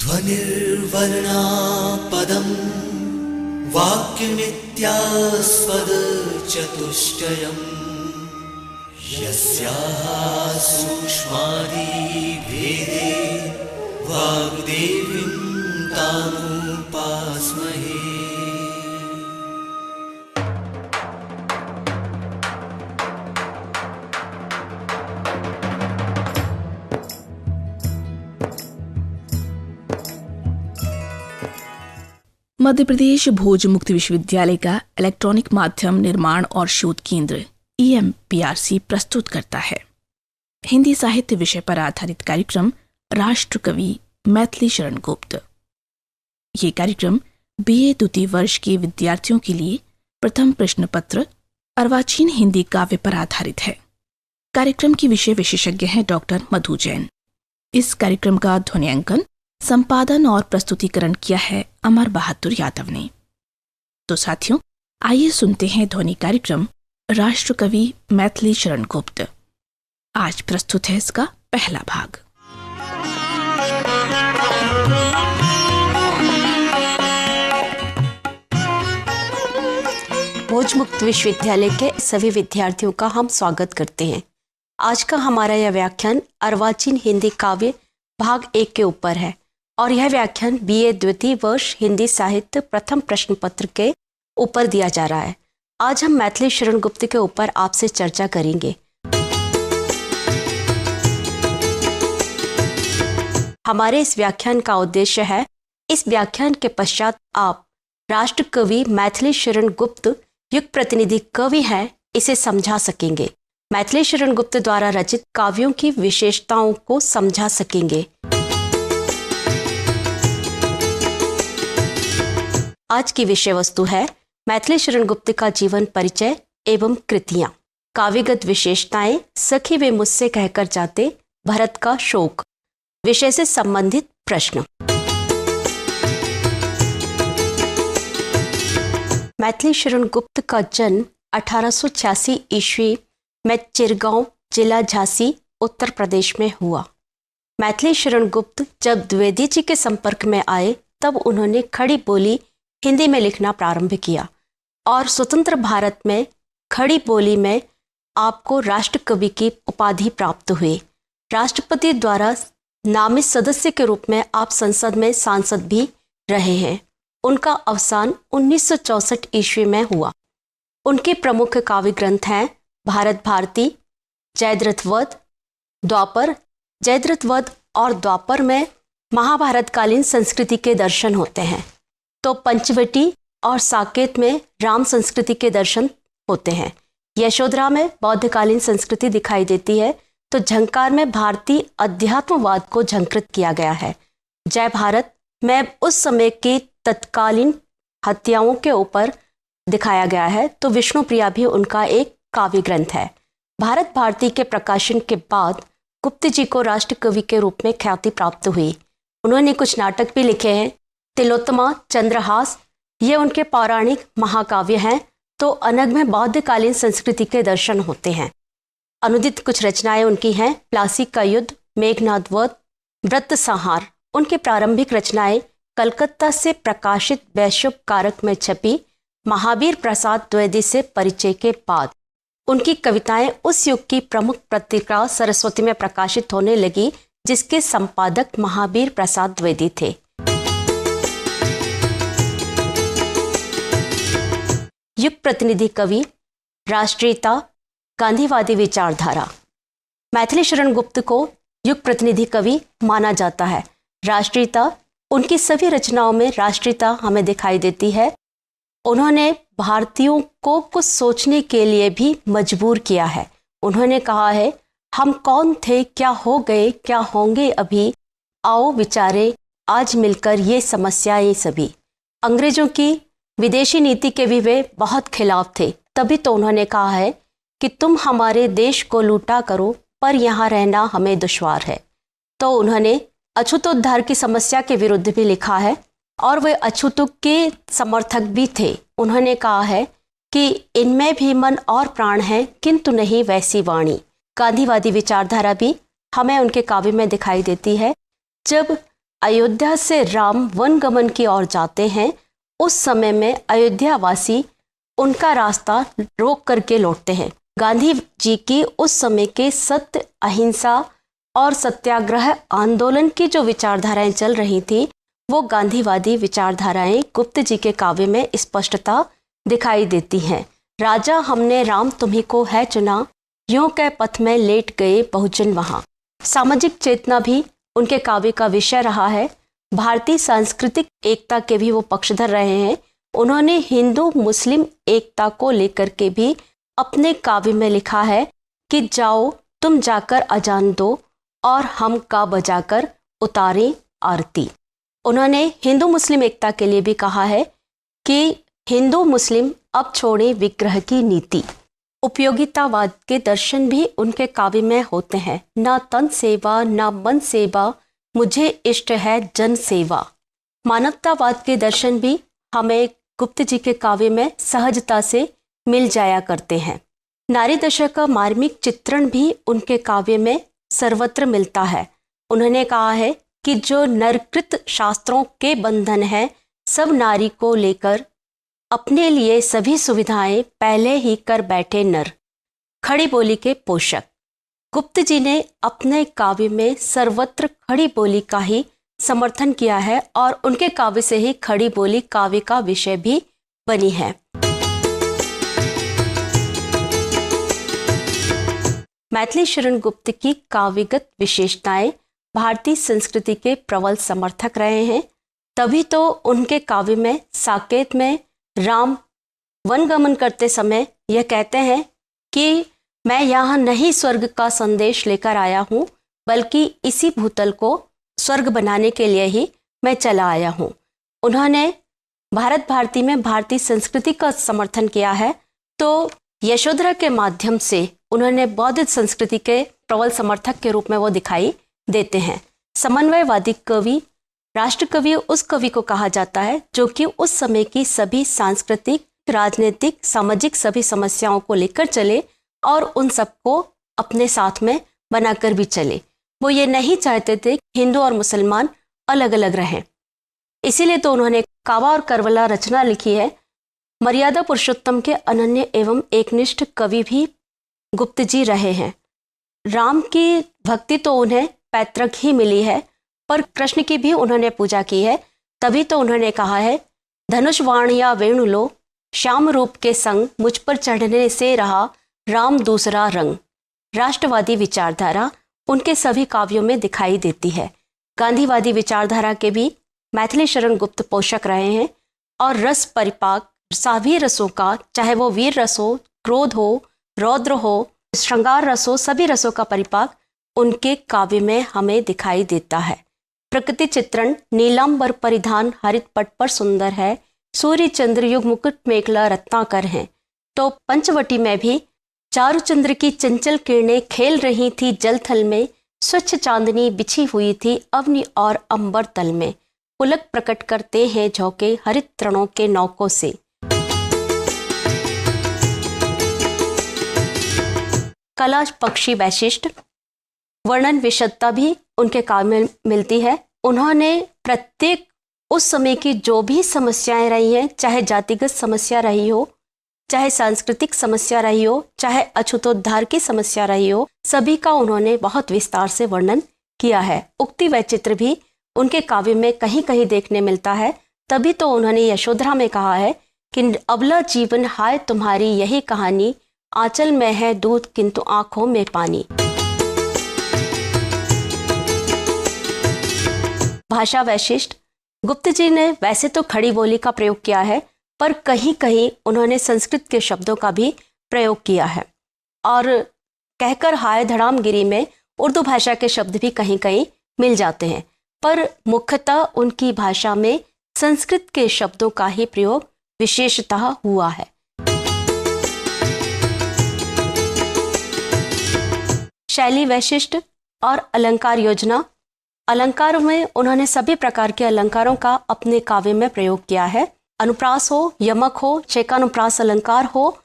ध्वनिर्वर्णा पदं वाक्यमित्यास्पदचतुष्टयम् यस्याः सूक्ष्मादिभेदे वाग्देवीं तामुपास्महे। मध्य प्रदेश भोज मुक्त विश्वविद्यालय का इलेक्ट्रॉनिक माध्यम निर्माण और शोध केंद्र EMPRC प्रस्तुत करता है हिंदी साहित्य विषय पर आधारित कार्यक्रम राष्ट्रकवि मैथिली शरण गुप्त। ये कार्यक्रम BA द्वितीय वर्ष के विद्यार्थियों के लिए प्रथम प्रश्न पत्र अर्वाचीन हिंदी काव्य पर आधारित है। कार्यक्रम की विषय विशेषज्ञ हैं डॉक्टर मधु जैन। इस कार्यक्रम का ध्वनियांकन, संपादन और प्रस्तुतिकरण किया है अमर बहादुर यादव ने। तो साथियों, आइए सुनते हैं ध्वनि कार्यक्रम राष्ट्रकवि मैथिली शरण गुप्त। आज प्रस्तुत है इसका पहला भाग। भोज मुक्त विश्वविद्यालय के सभी विद्यार्थियों का हम स्वागत करते हैं। आज का हमारा यह व्याख्यान अर्वाचीन हिंदी काव्य भाग 1 के ऊपर है और यह व्याख्यान BA द्वितीय वर्ष हिंदी साहित्य प्रथम प्रश्न पत्र के ऊपर दिया जा रहा है। आज हम मैथिली शरण गुप्त के ऊपर आपसे चर्चा करेंगे। हमारे इस व्याख्यान का उद्देश्य है, इस व्याख्यान के पश्चात आप राष्ट्रकवि मैथिली शरण गुप्त युग प्रतिनिधि कवि हैं इसे समझा सकेंगे। मैथिली शरण गुप्त द्वारा रचित काव्यों की विशेषताओं को समझा सकेंगे। आज की विषय वस्तु है मैथिली शरण गुप्त का जीवन परिचय एवं कृतियां, काव्यगत विशेषताएं, सखी वे मुझसे कहकर जाते, भरत का शोक, विषय से संबंधित प्रश्न। मैथिली शरण गुप्त का जन्म 1886 ईस्वी में चिरगांव, जिला झांसी, उत्तर प्रदेश में हुआ। मैथिली शरण गुप्त जब द्विवेदी जी के संपर्क में आए तब उन्होंने खड़ी बोली हिंदी में लिखना प्रारंभ किया और स्वतंत्र भारत में खड़ी बोली में आपको राष्ट्रकवि की उपाधि प्राप्त हुई। राष्ट्रपति द्वारा नामित सदस्य के रूप में आप संसद में सांसद भी रहे हैं। उनका अवसान 1964 ईस्वी में हुआ। उनके प्रमुख काव्य ग्रंथ हैं भारत भारती, जयद्रथ वध, द्वापर। जयद्रथ वध और द्वापर में महाभारतकालीन संस्कृति के दर्शन होते हैं, तो पंचवटी और साकेत में राम संस्कृति के दर्शन होते हैं। यशोधरा में बौद्धकालीन संस्कृति दिखाई देती है, तो झंकार में भारतीय अध्यात्मवाद को झंकृत किया गया है। जय भारत में उस समय की तत्कालीन हत्याओं के ऊपर दिखाया गया है, तो विष्णुप्रिया भी उनका एक काव्य ग्रंथ है। भारत भारती के प्रकाशन के बाद गुप्त जी को राष्ट्रकवि के रूप में ख्याति प्राप्त हुई। उन्होंने कुछ नाटक भी लिखे हैं। तिलोत्तमा, चंद्रहास ये उनके पौराणिक महाकाव्य हैं, तो अनग में बौद्धकालीन संस्कृति के दर्शन होते हैं। अनुदित कुछ रचनाएं उनकी हैं, प्लासी का युद्ध, मेघनाद वध, व्रत संहार। उनकी प्रारंभिक रचनाएं कलकत्ता से प्रकाशित वैश्व कारक में छपी महावीर प्रसाद द्विवेदी से परिचय के बाद उनकी कविताएं उस युग की प्रमुख पत्रिका सरस्वती में प्रकाशित होने लगी, जिसके संपादक महावीर प्रसाद द्विवेदी थे। युग प्रतिनिधि कवि, राष्ट्रीयता, गांधीवादी विचारधारा। मैथिली शरण गुप्त को युग प्रतिनिधि कवि माना जाता है। राष्ट्रीयता, उनकी सभी रचनाओं में राष्ट्रीयता हमें दिखाई देती है। उन्होंने भारतीयों को कुछ सोचने के लिए भी मजबूर किया है। उन्होंने कहा है, हम कौन थे, क्या हो गए, क्या होंगे अभी, आओ विचारे आज मिलकर ये समस्याएं सभी। अंग्रेजों की विदेशी नीति के भी वे बहुत खिलाफ थे, तभी तो उन्होंने कहा है कि तुम हमारे देश को लूटा करो पर यहाँ रहना हमें दुश्वार है। तो उन्होंने अछूतोद्धार की समस्या के विरुद्ध भी लिखा है और वे अछूतों के समर्थक भी थे। उन्होंने कहा है कि इनमें भी मन और प्राण है किंतु नहीं वैसी वाणी। गांधीवादी विचारधारा भी हमें उनके काव्य में दिखाई देती है। जब अयोध्या से राम वनगमन की ओर जाते हैं, उस समय में अयोध्यावासी उनका रास्ता रोक करके लौटते हैं। गांधी जी की उस समय के सत्य, अहिंसा और सत्याग्रह आंदोलन की जो विचारधाराएं चल रही थी, वो गांधीवादी विचारधाराएं गुप्त जी के काव्य में स्पष्टता दिखाई देती हैं। राजा हमने राम तुम्ही को है चुना, यूं कह पथ में लेट गए बहुजन वहाँ। सामाजिक चेतना भी उनके काव्य का विषय रहा है। भारतीय सांस्कृतिक एकता के भी वो पक्षधर रहे हैं। उन्होंने हिंदू मुस्लिम एकता को लेकर के भी अपने काव्य में लिखा है कि जाओ तुम जाकर अजान दो और हम का बजाकर उतारें आरती। उन्होंने हिंदू मुस्लिम एकता के लिए भी कहा है कि हिंदू मुस्लिम अब छोड़ें विग्रह की नीति। उपयोगितावाद के दर्शन भी उनके काव्य में होते हैं। ना तन सेवा ना मन सेवा, मुझे इष्ट है जन सेवा। मानवतावाद के दर्शन भी हमें गुप्त जी के काव्य में सहजता से मिल जाया करते हैं। नारी दशा का मार्मिक चित्रण भी उनके काव्य में सर्वत्र मिलता है। उन्होंने कहा है कि जो नरकृत शास्त्रों के बंधन है, सब नारी को लेकर अपने लिए सभी सुविधाएं पहले ही कर बैठे नर, खड़ी बोली के पोषक। गुप्त जी ने अपने काव्य में सर्वत्र खड़ी बोली का ही समर्थन किया है और उनके काव्य से ही खड़ी बोली काव्य का विषय भी बनी है। मैथिली शरण गुप्त की काव्यगत विशेषताएं भारतीय संस्कृति के प्रबल समर्थक रहे हैं। तभी तो उनके काव्य में साकेत में राम वनगमन करते समय यह कहते हैं कि मैं यहाँ नहीं स्वर्ग का संदेश लेकर आया हूँ, बल्कि इसी भूतल को स्वर्ग बनाने के लिए ही मैं चला आया हूँ। उन्होंने भारत भारती में भारतीय संस्कृति का समर्थन किया है, तो यशोधरा के माध्यम से उन्होंने बौद्ध संस्कृति के प्रबल समर्थक के रूप में वो दिखाई देते हैं। समन्वयवादी कवि, राष्ट्र कवि उस कवि को कहा जाता है जो कि उस समय की सभी सांस्कृतिक, राजनीतिक, सामाजिक सभी समस्याओं को लेकर चले और उन सबको अपने साथ में बनाकर भी चले। वो ये नहीं चाहते थे कि हिंदू और मुसलमान अलग अलग रहें। इसीलिए तो उन्होंने कावा और करबला रचना लिखी है। मर्यादा पुरुषोत्तम के अनन्य एवं एकनिष्ठ कवि भी गुप्त जी रहे हैं। राम की भक्ति तो उन्हें पैतृक ही मिली है, पर कृष्ण की भी उन्होंने पूजा की है। तभी तो उन्होंने कहा है, धनुष वाण या वेणु लो, श्याम रूप के संग मुझ पर चढ़ने से रहा राम दूसरा रंग। राष्ट्रवादी विचारधारा उनके सभी काव्यों में दिखाई देती है। गांधीवादी विचारधारा के भी मैथिली शरण गुप्त पोषक रहे हैं और रस परिपाक सभी रसों का, चाहे वो वीर रस हो, क्रोध हो, रौद्र हो, श्रृंगार रस हो, सभी रसों का परिपाक उनके काव्य में हमें दिखाई देता है। प्रकृति चित्रण नीलांबर परिधान हरित पट पर सुंदर है, सूर्य चंद्र युग मुकुट मेखला रत्नाकर हैं। तो पंचवटी में भी चारुचंद्र की चंचल किरणें खेल रही थी जल थल में, स्वच्छ चांदनी बिछी हुई थी अवनी और अंबर तल में, पुलक प्रकट करते हैं झोंके हरित तृणों के नौकों से। कला पक्षी वैशिष्ट वर्णन विशदता भी उनके काव्य में मिलती है। उन्होंने प्रत्येक उस समय की जो भी समस्याएं रही हैं, चाहे जातिगत समस्या रही हो, चाहे सांस्कृतिक समस्या रही हो, चाहे अछूतोद्धार की समस्या रही हो, सभी का उन्होंने बहुत विस्तार से वर्णन किया है। उक्ति वैचित्र भी उनके काव्य में कहीं कहीं देखने मिलता है। तभी तो उन्होंने यशोधरा में कहा है कि अबला जीवन हाय तुम्हारी यही कहानी, आंचल में है दूध किंतु आंखों में पानी। भाषा वैशिष्ट गुप्त जी ने वैसे तो खड़ी बोली का प्रयोग किया है, पर कहीं कहीं उन्होंने संस्कृत के शब्दों का भी प्रयोग किया है। और कहकर हाय धड़ाम गिरी में उर्दू भाषा के शब्द भी कहीं कहीं मिल जाते हैं, पर मुख्यतः उनकी भाषा में संस्कृत के शब्दों का ही प्रयोग विशेषतः हुआ है। शैली वैशिष्ट और अलंकार योजना। अलंकार में उन्होंने सभी प्रकार के अलंकारों का अपने काव्य में प्रयोग किया है। अनुप्रास हो, यमक हो, शेकानुप्रास अलंकार हो,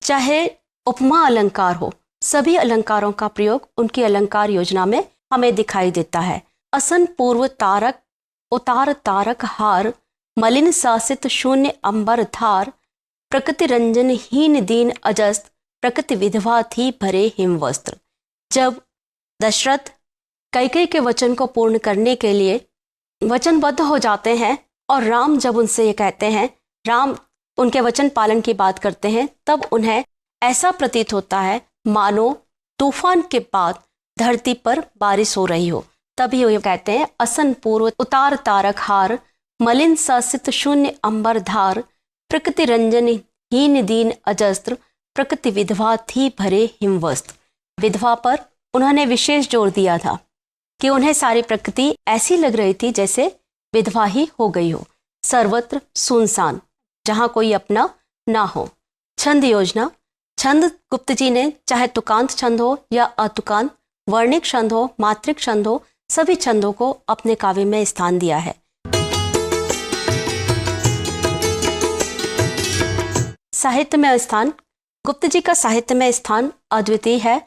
चाहे उपमा अलंकार हो, सभी अलंकारों का प्रयोग उनकी अलंकार योजना में हमें दिखाई देता है। असन पूर्व तारक उतार तारक हार, मलिन सासित शून्य अंबर धार, प्रकृति रंजन हीन दीन अजस्त, प्रकृति विधवा थी भरे हिमवस्त्र। जब दशरथ कैकेयी के वचन को पूर्ण करने के लिए वचनबद्ध हो जाते हैं और राम जब उनसे ये कहते हैं, राम उनके वचन पालन की बात करते हैं, तब उन्हें ऐसा प्रतीत होता है मानो तूफान के बाद धरती पर बारिश हो रही हो। तभी वो कहते हैं असन पूर्व उतार तारक हार, मलिन सासित शून्य अंबर धार, प्रकृति रंजन हीन दीन अजस्त्र, प्रकृति विधवा थी भरे हिमवस्त्र। विधवा पर उन्होंने विशेष जोर दिया था कि उन्हें सारी प्रकृति ऐसी लग रही थी जैसे विधवा ही हो गई हो, सर्वत्र सुनसान, जहां कोई अपना ना हो। छंद योजना। छंद गुप्त जी ने चाहे तुकांत छंद हो या अतुकांत, वर्णिक छंद हो, मात्रिक छंद हो, सभी छंदों को अपने काव्य में स्थान दिया है। साहित्य में स्थान। गुप्त जी का साहित्य में स्थान अद्वितीय है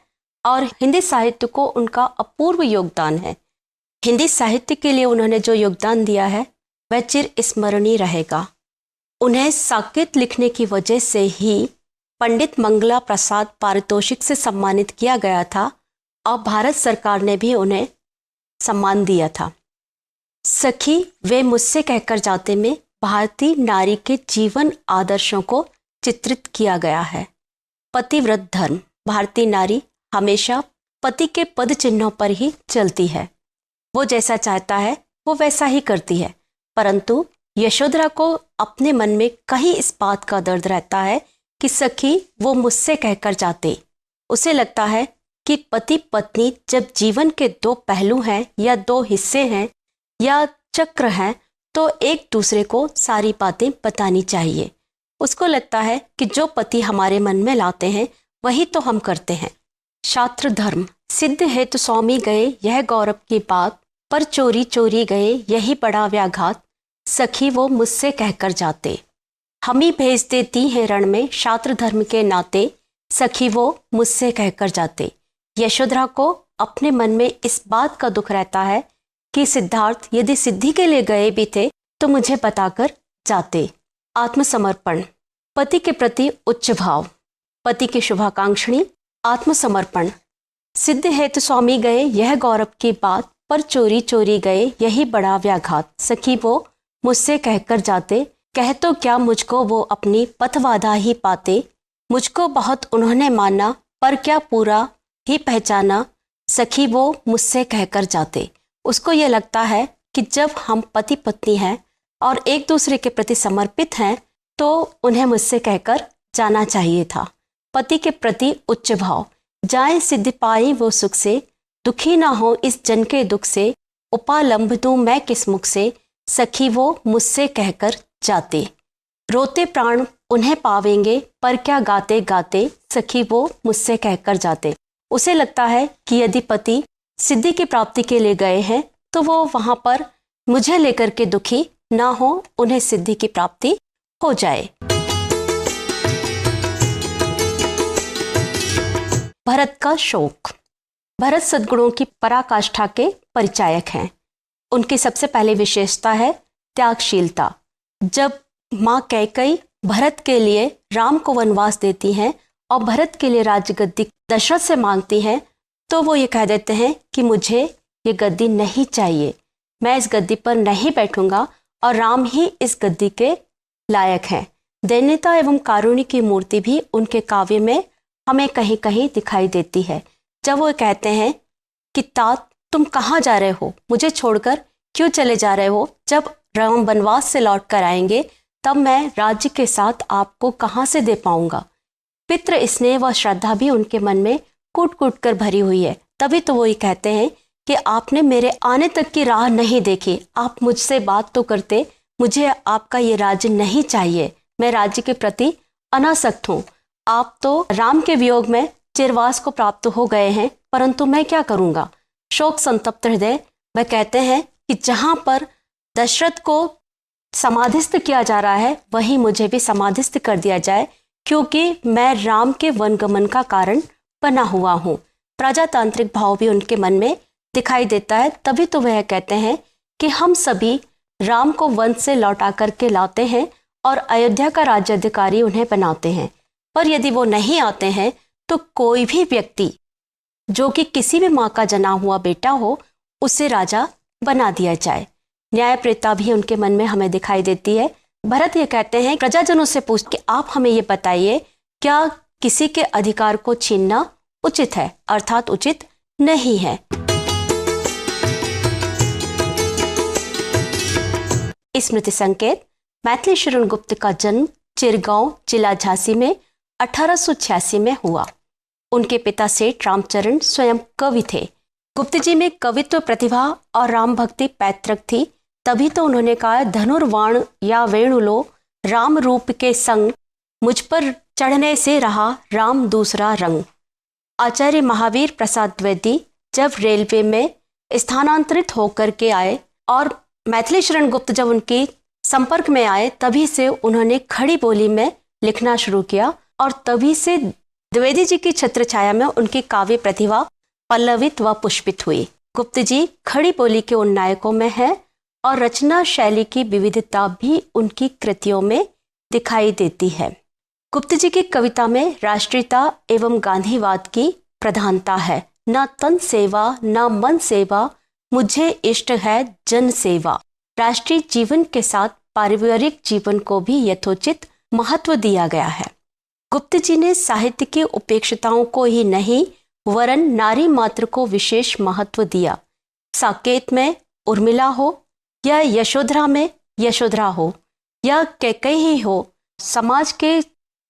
और हिंदी साहित्य को उनका अपूर्व योगदान है। हिंदी साहित्य के लिए उन्होंने जो योगदान दिया है वह चिर स्मरणीय रहेगा। उन्हें साकेत लिखने की वजह से ही पंडित मंगला प्रसाद पारितोषिक से सम्मानित किया गया था और भारत सरकार ने भी उन्हें सम्मान दिया था। सखी वे मुझसे कहकर जाते में भारतीय नारी के जीवन आदर्शों को चित्रित किया गया है। पतिव्रत धर्म। भारतीय नारी हमेशा पति के पद चिन्हों पर ही चलती है। वो जैसा चाहता है वो वैसा ही करती है, परंतु यशोधरा को अपने मन में कहीं इस बात का दर्द रहता है कि सखी वो मुझसे कहकर जाते। उसे लगता है कि पति पत्नी जब जीवन के दो पहलू हैं या दो हिस्से हैं या चक्र हैं तो एक दूसरे को सारी बातें बतानी चाहिए। उसको लगता है कि जो पति हमारे मन में लाते हैं वही तो हम करते हैं। शास्त्र धर्म। सिद्ध हेतु स्वामी गए यह गौरव की बात, पर चोरी चोरी गए यही बड़ा व्याघात, सखी वो मुझसे कहकर जाते। हम ही भेज देती हैं रण में शास्त्र धर्म के नाते, सखी वो मुझसे कहकर जाते। यशोधरा को अपने मन में इस बात का दुख रहता है कि सिद्धार्थ यदि सिद्धि के लिए गए भी थे तो मुझे बताकर जाते। आत्मसमर्पण। पति के प्रति उच्च भाव। पति की शुभाकांक्षणी। आत्मसमर्पण। सिद्ध हेतु स्वामी गए यह गौरव की बात, पर चोरी चोरी गए यही बड़ा व्याघात, सखी वो मुझसे कहकर जाते। कह तो क्या मुझको वो अपनी पथवादा ही पाते, मुझको बहुत उन्होंने माना पर क्या पूरा ही पहचाना, सखी वो मुझसे कहकर जाते। उसको ये लगता है कि जब हम पति पत्नी हैं और एक दूसरे के प्रति समर्पित हैं तो उन्हें मुझसे कहकर जाना चाहिए था। पति के प्रति उच्च भाव। जाए सिद्धि पाई वो सुख से, दुखी ना हो इस जन के दुख से, उपालंब दूं मैं किस मुख से, सखी वो मुझसे कहकर जाते। रोते प्राण उन्हें पावेंगे पर क्या गाते गाते, सखी वो मुझसे कहकर जाते। उसे लगता है कि यदि पति सिद्धि की प्राप्ति के लिए गए हैं तो वो वहां पर मुझे लेकर के दुखी ना हो, उन्हें सिद्धि की प्राप्ति हो जाए। भरत का शोक। भरत सद्गुणों की पराकाष्ठा के परिचायक हैं। उनकी सबसे पहली विशेषता है त्यागशीलता। जब माँ कैकेयी भरत के लिए राम को वनवास देती हैं और भरत के लिए राजगद्दी दशरथ से मांगती हैं तो वो ये कह देते हैं कि मुझे ये गद्दी नहीं चाहिए, मैं इस गद्दी पर नहीं बैठूंगा और राम ही इस गद्दी के लायक हैं। दैन्यता एवं कारुण्य की मूर्ति भी उनके काव्य में हमें कहीं कहीं दिखाई देती है। जब वो कहते हैं कि तात तुम कहाँ जा रहे हो, मुझे छोड़कर क्यों चले जा रहे हो, जब राम वनवास से लौट कर आएंगे तब मैं राज्य के साथ आपको कहाँ से दे पाऊंगा। पितृ स्नेह व श्रद्धा भी उनके मन में कूट कूट कर भरी हुई है। तभी तो वो ये कहते हैं कि आपने मेरे आने तक की राह नहीं देखी, आप मुझसे बात तो करते, मुझे आपका ये राज्य नहीं चाहिए, मैं राज्य के प्रति अनासक्त हूँ। आप तो राम के वियोग में चिरवास को प्राप्त हो गए हैं, परंतु मैं क्या करूँगा। शोक संतप्त हृदय वह कहते हैं कि जहाँ पर दशरथ को समाधिस्थ किया जा रहा है वहीं मुझे भी समाधिस्थ कर दिया जाए, क्योंकि मैं राम के वनगमन का कारण बना हुआ हूँ। प्रजातांत्रिक भाव भी उनके मन में दिखाई देता है, तभी तो वह कहते हैं कि हम सभी राम को वन से लौटा करके लाते हैं और अयोध्या का राज्याधिकारी उन्हें बनाते हैं। पर यदि वो नहीं आते हैं तो कोई भी व्यक्ति जो कि किसी भी माँ का जना हुआ बेटा हो, उसे राजा बना दिया जाए। न्यायप्रियता भी उनके मन में हमें दिखाई देती है। भरत ये कहते हैं, प्रजाजनों से पूछ के आप हमें ये बताइए, क्या किसी के अधिकार को छीनना उचित है? अर्थात उचित नहीं है। स्मृति संकेत, मैथिली शरण गुप्त का जन्म चिरगांव जिला झांसी में 1886 में हुआ। उनके पिता सेठ रामचरण स्वयं कवि थे। गुप्त जी में कवित्व प्रतिभा और राम भक्ति पैतृक थी, तभी तो उन्होंने कहा, धनुर्वाण या वेणु लो राम रूप के संग, मुझ पर चढ़ने से रहा राम दूसरा रंग। आचार्य महावीर प्रसाद द्विवेदी जब रेलवे में स्थानांतरित होकर के आए और मैथिली शरण गुप्त जब उनके संपर्क में आए, तभी से उन्होंने खड़ी बोली में लिखना शुरू किया और तभी से द्विवेदी जी की छत्र छाया में उनकी काव्य प्रतिभा पल्लवित व पुष्पित हुई। गुप्त जी खड़ी बोली के उन नायकों में हैं और रचना शैली की विविधता भी उनकी कृतियों में दिखाई देती है। गुप्त जी की कविता में राष्ट्रीयता एवं गांधीवाद की प्रधानता है। न तन सेवा न मन सेवा, मुझे इष्ट है जन सेवा। राष्ट्रीय जीवन के साथ पारिवारिक जीवन को भी यथोचित महत्व दिया गया है। गुप्त जी ने साहित्य की उपेक्षिताओं को ही नहीं वरन नारी मात्र को विशेष महत्व दिया। साकेत में उर्मिला हो या यशोधरा में यशोधरा हो या कैकेयी हो, समाज के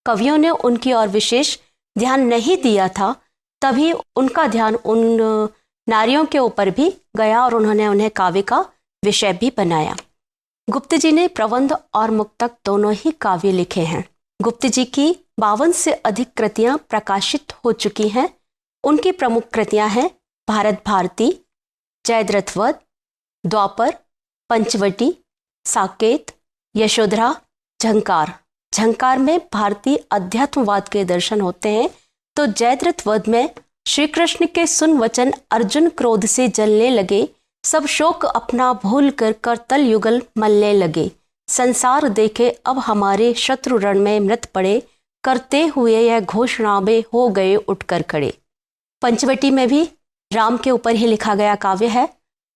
कवियों ने उनकी ओर विशेष ध्यान नहीं दिया था, तभी उनका ध्यान उन नारियों के ऊपर भी गया और उन्होंने उन्हें काव्य का विषय भी बनाया। गुप्त जी ने प्रबंध और मुक्तक दोनों ही काव्य लिखे हैं। गुप्त जी की 52 से अधिक कृतियां प्रकाशित हो चुकी हैं। उनकी प्रमुख कृतियां हैं भारत भारती, जयद्रथ वध, द्वापर, पंचवटी, साकेत, यशोधरा, झंकार। झंकार में भारतीय अध्यात्मवाद के दर्शन होते हैं, तो जयद्रथ वध में श्री कृष्ण के सुन वचन अर्जुन क्रोध से जलने लगे, सब शोक अपना भूल कर करतल युगल मलने लगे, संसार देखे अब हमारे शत्रु रण में मृत पड़े, करते हुए यह घोषणा में हो गए उठकर खड़े। पंचवटी में भी राम के ऊपर ही लिखा गया काव्य है,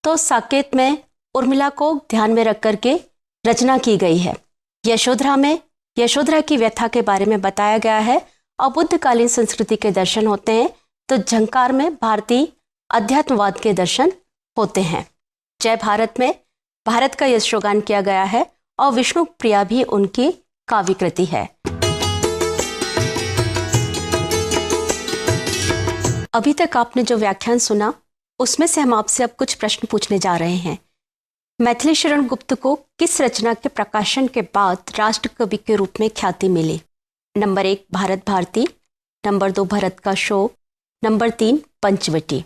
तो साकेत में उर्मिला को ध्यान में रख करके रचना की गई है। यशोधरा में यशोधरा की व्यथा के बारे में बताया गया है और बुद्धकालीन संस्कृति के दर्शन होते हैं, तो झंकार में भारतीय अध्यात्मवाद के दर्शन होते हैं। जय भारत में भारत का यशोगान किया गया है और विष्णु प्रिया भी उनकी काव्य कृति है। अभी तक आपने जो व्याख्यान सुना, उसमें से हम आपसे अब कुछ प्रश्न पूछने जा रहे हैं। मैथिली शरण गुप्त को किस रचना के प्रकाशन के बाद राष्ट्र कवि के रूप में ख्याति मिली? नंबर 1 भारत भारती, नंबर 2 भरत का शोक, नंबर 3 पंचवटी।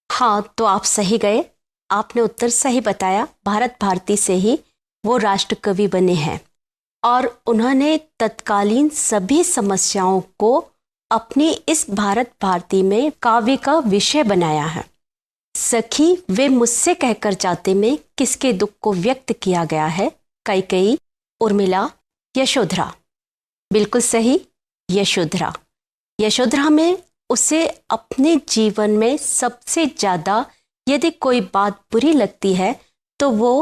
हाँ, तो आप सही गए, आपने उत्तर सही बताया। भारत भारती से ही वो राष्ट्र कवि बने हैं और उन्होंने तत्कालीन सभी समस्याओं को अपनी इस भारत भारती में काव्य का विषय बनाया है। सखी वे मुझसे कहकर जाते में किसके दुख को व्यक्त किया गया है? कैकेयी, उर्मिला, यशोधरा। बिल्कुल सही, यशोधरा। यशोधरा में उसे अपने जीवन में सबसे ज्यादा यदि कोई बात बुरी लगती है तो वो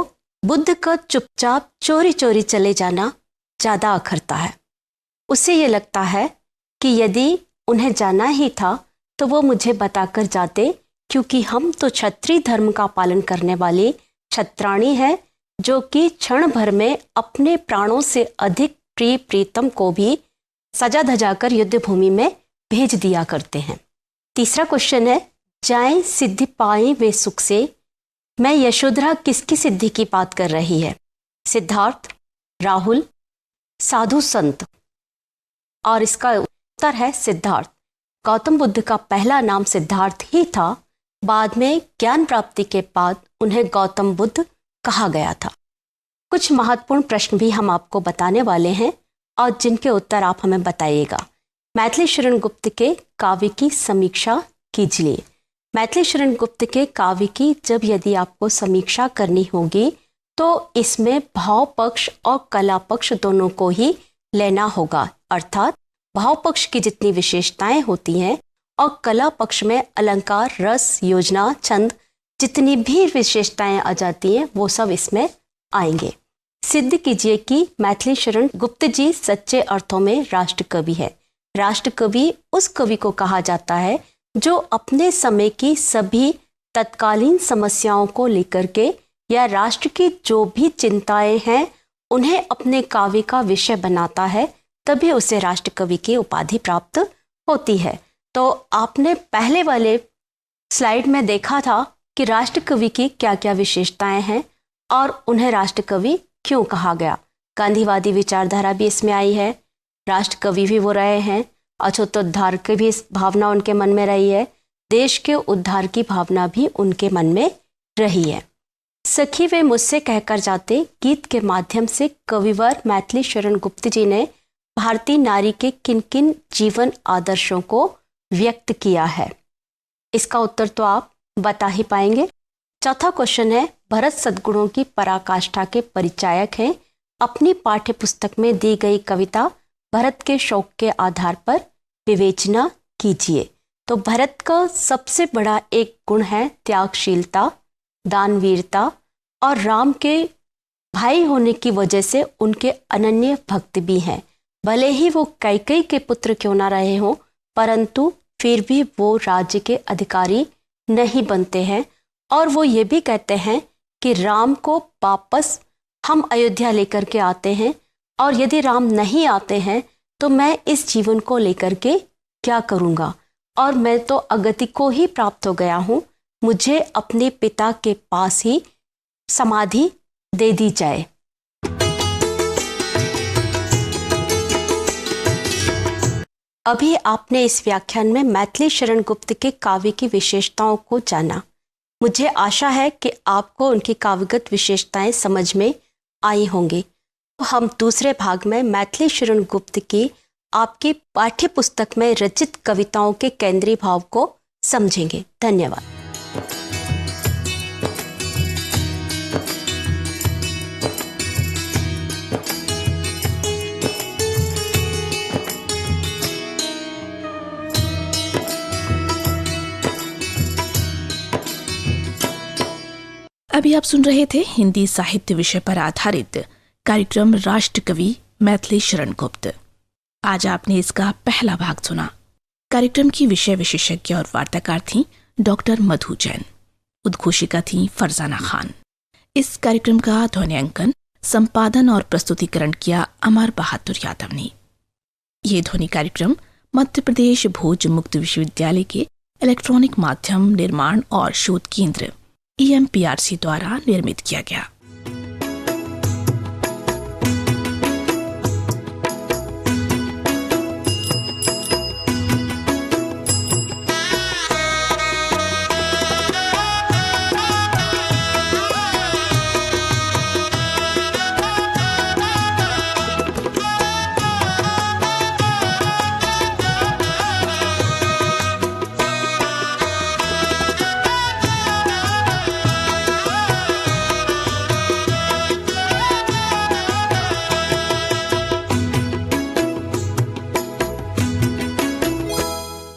बुद्ध का चुपचाप चोरी चोरी चले जाना ज्यादा अखरता है। उसे ये लगता है कि यदि उन्हें जाना ही था तो वो मुझे बताकर जाते, क्योंकि हम तो क्षत्रिय धर्म का पालन करने वाले क्षत्राणी हैं, जो कि क्षण भर में अपने प्राणों से अधिक प्रिय प्रीतम को भी सजा धजाकर युद्ध भूमि में भेज दिया करते हैं। तीसरा क्वेश्चन है, जाएं सिद्धि पाएं वे सुख से, मैं यशोधरा किसकी सिद्धि की बात कर रही है? सिद्धार्थ, राहुल, साधु संत। और इसका उत्तर है सिद्धार्थ। गौतम बुद्ध का पहला नाम सिद्धार्थ ही था, बाद में ज्ञान प्राप्ति के बाद उन्हें गौतम बुद्ध कहा गया था। कुछ महत्वपूर्ण प्रश्न भी हम आपको बताने वाले हैं और जिनके उत्तर आप हमें बताइएगा। मैथिली शरण गुप्त के काव्य की समीक्षा कीजिए। मैथिली शरण गुप्त के काव्य की जब यदि आपको समीक्षा करनी होगी तो इसमें भाव पक्ष और कला पक्ष दोनों को ही लेना होगा, अर्थात भाव पक्ष की जितनी विशेषताएं होती हैं और कला पक्ष में अलंकार, रस, योजना, छंद जितनी भी विशेषताएं आ जाती हैं वो सब इसमें आएंगे। सिद्ध कीजिए कि मैथिली शरण गुप्त जी सच्चे अर्थों में राष्ट्र कवि है। राष्ट्र कवि उस कवि को कहा जाता है जो अपने समय की सभी तत्कालीन समस्याओं को लेकर के या राष्ट्र की जो भी चिंताएं हैं उन्हें अपने काव्य का विषय बनाता है, तभी उसे राष्ट्र कवि की उपाधि प्राप्त होती है। तो आपने पहले वाले स्लाइड में देखा था कि राष्ट्र कवि की क्या क्या विशेषताएं हैं और उन्हें राष्ट्र कवि क्यों कहा गया। गांधीवादी विचारधारा भी इसमें आई है, राष्ट्र कवि भी वो रहे हैं, अछूतोद्धार की भी भावना उनके मन में रही है, देश के उद्धार की भावना भी उनके मन में रही है। सखी वे मुझसे कहकर जाते गीत के माध्यम से कविवर मैथिली शरण गुप्त जी ने भारतीय नारी के किन किन जीवन आदर्शों को व्यक्त किया है, इसका उत्तर तो आप बता ही पाएंगे। चौथा क्वेश्चन है, भरत सद्गुणों की पराकाष्ठा के परिचायक हैं, अपनी पाठ्य पुस्तक में दी गई कविता भरत के शौक के आधार पर विवेचना कीजिए। तो भरत का सबसे बड़ा एक गुण है त्यागशीलता, दानवीरता और राम के भाई होने की वजह से उनके अनन्य भक्त भी हैं। भले ही वो कैकेयी के पुत्र क्यों ना रहे हों, परंतु फिर भी वो राज्य के अधिकारी नहीं बनते हैं और वो ये भी कहते हैं कि राम को वापस हम अयोध्या लेकर के आते हैं और यदि राम नहीं आते हैं तो मैं इस जीवन को लेकर के क्या करूँगा, और मैं तो अगति को ही प्राप्त हो गया हूँ, मुझे अपने पिता के पास ही समाधि दे दी जाए। अभी आपने इस व्याख्यान में मैथिली शरण गुप्त के काव्य की विशेषताओं को जाना। मुझे आशा है कि आपको उनकी काव्यगत विशेषताएं समझ में आई होंगी। तो हम दूसरे भाग में मैथिली शरण गुप्त की आपकी पाठ्य पुस्तक में रचित कविताओं के केंद्रीय भाव को समझेंगे। धन्यवाद। अभी आप सुन रहे थे हिंदी साहित्य विषय पर आधारित कार्यक्रम राष्ट्र कवि मैथिली शरण गुप्त। आज आपने इसका पहला भाग सुना। कार्यक्रम की विषय विशेषज्ञ और वार्ताकार थीं डॉक्टर मधु जैन, उद्घोषिका थीं फरजाना खान। इस कार्यक्रम का ध्वनियांकन, संपादन और प्रस्तुतिकरण किया अमर बहादुर यादव ने। ये ध्वनि कार्यक्रम मध्य प्रदेश भोज मुक्त विश्वविद्यालय के इलेक्ट्रॉनिक माध्यम निर्माण और शोध केंद्र EMPRC द्वारा निर्मित किया गया।